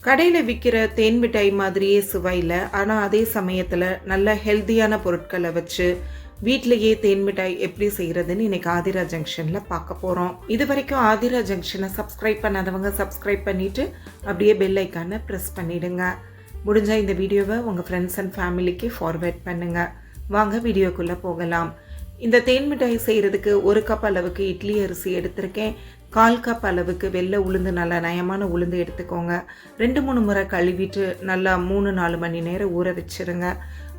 கடையில் விற்கிற தேன் மிட்டாய் மாதிரியே சுவையில், ஆனால் அதே சமயத்தில் நல்ல ஹெல்த்தியான பொருட்களை வச்சு வீட்டிலையே தேன் மிட்டாய் எப்படி செய்கிறதுன்னு இன்றைக்கி ஆதிரா ஜங்ஷனில் பார்க்க போகிறோம். இது வரைக்கும் ஆதிரா ஜங்ஷனை சப்ஸ்கிரைப் பண்ணாதவங்க சப்ஸ்கிரைப் பண்ணிவிட்டு அப்படியே பெல் ஐக்கானை ப்ரெஸ் பண்ணிவிடுங்க. முடிஞ்சால் இந்த வீடியோவை உங்கள் ஃப்ரெண்ட்ஸ் அண்ட் ஃபேமிலிக்கு ஃபார்வேர்ட் பண்ணுங்கள். வாங்க வீடியோக்குள்ளே போகலாம். இந்த தேன் மிட்டாய் செய்கிறதுக்கு 1 கப் அளவுக்கு இட்லி அரிசி எடுத்திருக்கேன். 1/4 கப் அளவுக்கு வெள்ளை உளுந்து, நல்லா நயமான உளுந்து எடுத்துக்கோங்க. 2-3 முறை கழுவிட்டு நல்லா 3-4 மணி நேரம் ஊற வச்சுருங்க.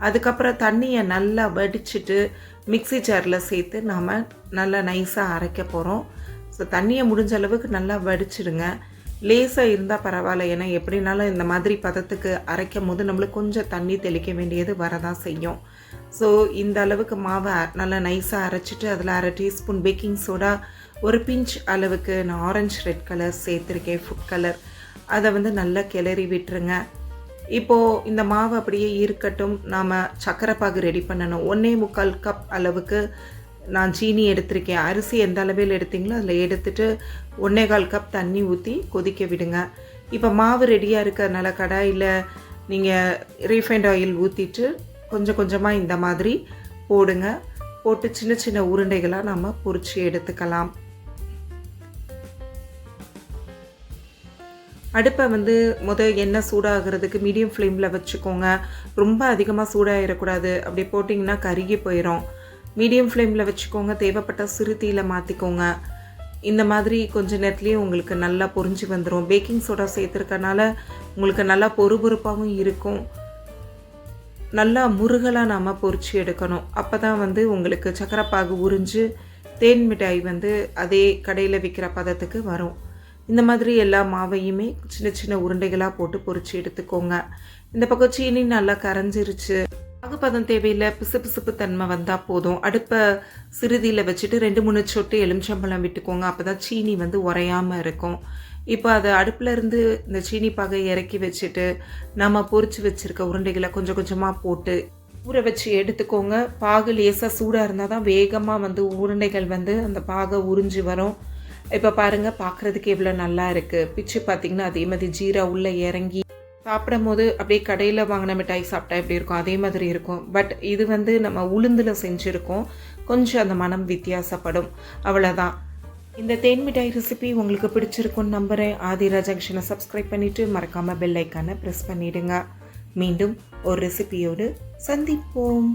அதுக்கப்புறம் தண்ணியை நல்லா வடிச்சிட்டு மிக்ஸி ஜாரில் சேர்த்து நாம் நல்லா நைஸாக அரைக்க போகிறோம். ஸோ தண்ணியை முடிஞ்ச அளவுக்கு நல்லா வடிச்சிடுங்க. லேசாக இருந்தால் பரவாயில்ல, ஏன்னா எப்படினாலும் இந்த மாதிரி பதத்துக்கு அரைக்கும் போது நம்மளுக்கு கொஞ்சம் தண்ணி தெளிக்க வேண்டியது வரதான் செய்யும். ஸோ இந்த அளவுக்கு மாவை நல்லா நைஸாக அரைச்சிட்டு அதில் 1/2 டீஸ்பூன் பேக்கிங் சோடா, 1 பிஞ்ச் அளவுக்கு நான் ஆரஞ்சு ரெட் கலர் சேர்த்துருக்கேன், ஃபுட் கலர். அதை நல்லா கிளறி விட்டுருங்க. இப்போது இந்த மாவு அப்படியே இருக்கட்டும். நாம் சர்க்கரை பாகு ரெடி பண்ணணும். 1.25 கப் அளவுக்கு நான் சீனி எடுத்திருக்கேன். அரிசி எந்த அளவில் எடுத்தீங்களோ அதில் எடுத்துகிட்டு 1.25 கப் தண்ணி ஊற்றி கொதிக்க விடுங்க. இப்போ மாவு ரெடியாக இருக்கிறதுனால கடாயில் நீங்கள் ரீஃபைண்ட் ஆயில் ஊற்றிட்டு கொஞ்சம் கொஞ்சமாக இந்த மாதிரி போடுங்க. போட்டு சின்ன சின்ன உருண்டைகளாக நம்ம பொரிச்சு எடுத்துக்கலாம். அடுப்பை எண்ணெய் சூடாகிறதுக்கு மீடியம் ஃப்ளேமில் வச்சுக்கோங்க. ரொம்ப அதிகமாக சூடாகிடக்கூடாது, அப்படி போட்டிங்கன்னா கருகி போயிடும். மீடியம் ஃப்ளேமில் வச்சுக்கோங்க. தேவைப்பட்ட சிறு தீயில் மாற்றிக்கோங்க. இந்த மாதிரி கொஞ்சம் நேரத்துலேயே உங்களுக்கு நல்லா பொரிஞ்சு வந்துடும். பேக்கிங் சோடா சேர்த்துருக்கனால உங்களுக்கு நல்லா பொறுபொறுப்பாகவும் இருக்கும். நல்லா முருகலாக நாம் பொரிச்சு எடுக்கணும். அப்போ தான் உங்களுக்கு சக்கரை பாகு உறிஞ்சு தேன் மிட்டாய் அதே கடையில் விற்கிற பதத்துக்கு வரும். இந்த மாதிரி எல்லா மாவையுமே சின்ன சின்ன உருண்டைகளாக போட்டு பொரிச்சு எடுத்துக்கோங்க. இந்த பக்கம் சீனி நல்லா கரைஞ்சிருச்சு. பாகுபதம் தேவையில்லை, பிசுபிசுப்பு தன்மை வந்தால் போதும். அடுப்பை சிறுதியில் வச்சுட்டு 2-3 சொட்டு எலுமிச்சம்பழம் விட்டுக்கோங்க. அப்போ தான் சீனி உரையாமல் இருக்கும். இப்போ அதை அடுப்பில் இருந்து இந்த சீனி பாகை இறக்கி வச்சுட்டு நம்ம பொரிச்சு வச்சுருக்க உருண்டைகளை கொஞ்சம் கொஞ்சமாக போட்டு ஊற வச்சு எடுத்துக்கோங்க. பாகு லேசாக சூடாக இருந்தால் தான் வேகமாக உருண்டைகள் அந்த பாகை உறிஞ்சி வரும். இப்போ பாருங்கள், பார்க்குறதுக்கு எவ்வளோ நல்லா இருக்குது. பிச்சு பார்த்திங்கன்னா அதே மாதிரி ஜீரா உள்ளே இறங்கி சாப்பிடும் போது அப்படியே கடையில் வாங்கின மிட்டாய் சாப்பிட்டா எப்படி இருக்கும் அதே மாதிரி இருக்கும். பட் இது நம்ம உளுந்தில் செஞ்சுருக்கோம். கொஞ்சம் அந்த மனம் வித்தியாசப்படும், அவ்வளோதான். இந்த தேன் மிட்டாய் ரெசிபி உங்களுக்கு பிடிச்சிருக்குன்னு நம்புகிறேன். ஆதிரா ஜங்ஷனை சப்ஸ்கிரைப் பண்ணிவிட்டு மறக்காமல் பெல் ஐக்கானை ப்ரெஸ் பண்ணிவிடுங்க. மீண்டும் ஒரு ரெசிபியோடு சந்திப்போம்.